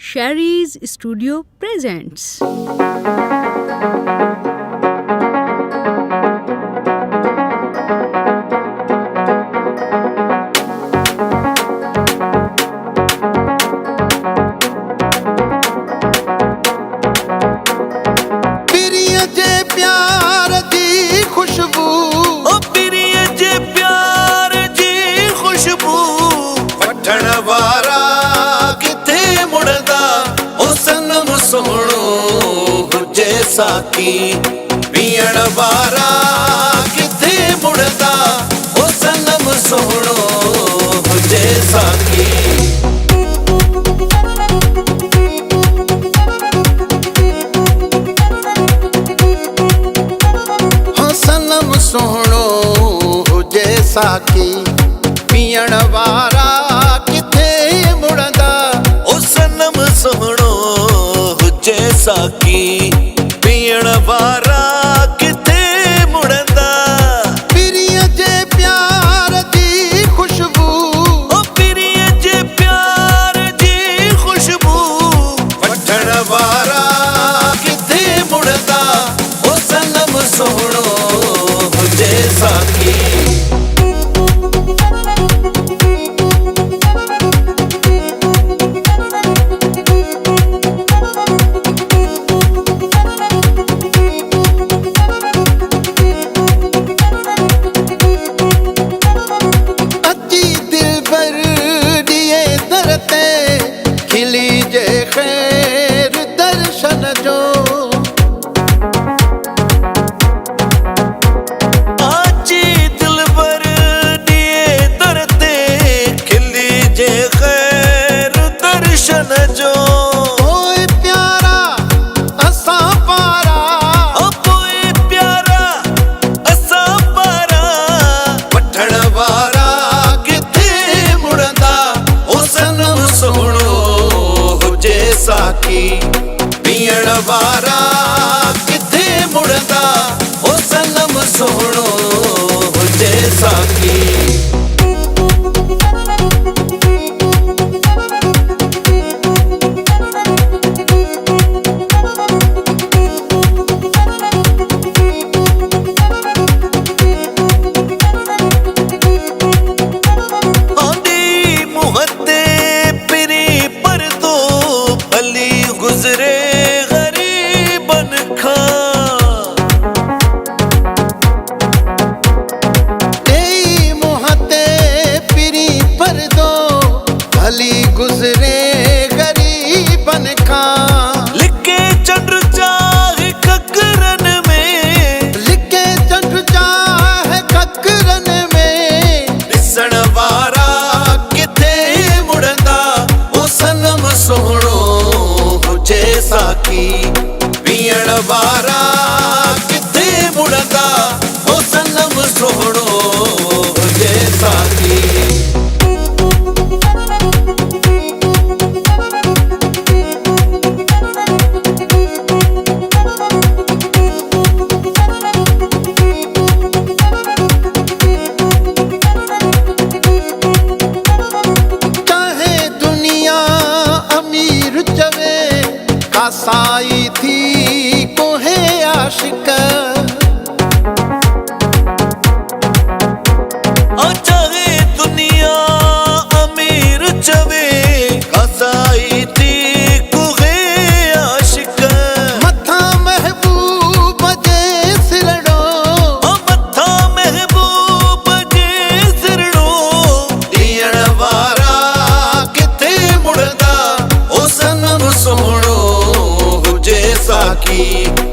Sherry's Studio presents. साकी पीण वारा किथे मुड़दा ओ सनम सोहणो हुजे साकी हो सनम सोहणो हुजे साकी पीण वारा किथे मुड़दा ओ सनम सोहणो हुजे साकी पीण वारा किथे मुड़दा पिरिय जे प्यार जी खुशबू ओ पिरिय जे प्यार जी खुशबू वठण वारा किथे मुड़दा ओ सनम सोहणो हुजे साकी खिली जे खैर दर्शन जो आजी दिलबर दिए दरते खिली जे खैर दर्शन जो ओए प्यारा असा पारा ओए प्यारा असा पारा वठण वारा किथे मुड़दा ओ सनम सोहणो साकी पीण वारा किथे मुड़दा ओ सनम सोहणो हुजे साकी गुजरे गरीबन खां तेई मोहते पिरी पर दो भली गुजरे गरीबन खां लिखे चंद्र चाहे ककरन में लिखे चंद्र चाहे ककरन में दिसण वारा किथे मुड़दा ओ सनम सोहणो साकी पीण वारा किथे मुड़दा ओ सनम सोहणो हुजे साकी चाहे दुनिया अमीर चवे साई थी कोहे आशिक चाहे दुनिया अमीर चवे कसाई थी कोहे आशिक मथा महबूब जे सिरड़ो मथा महबूब जे सिरड़ो दियण वारा किथे मुड़दा ओ सनम सोहणो साकी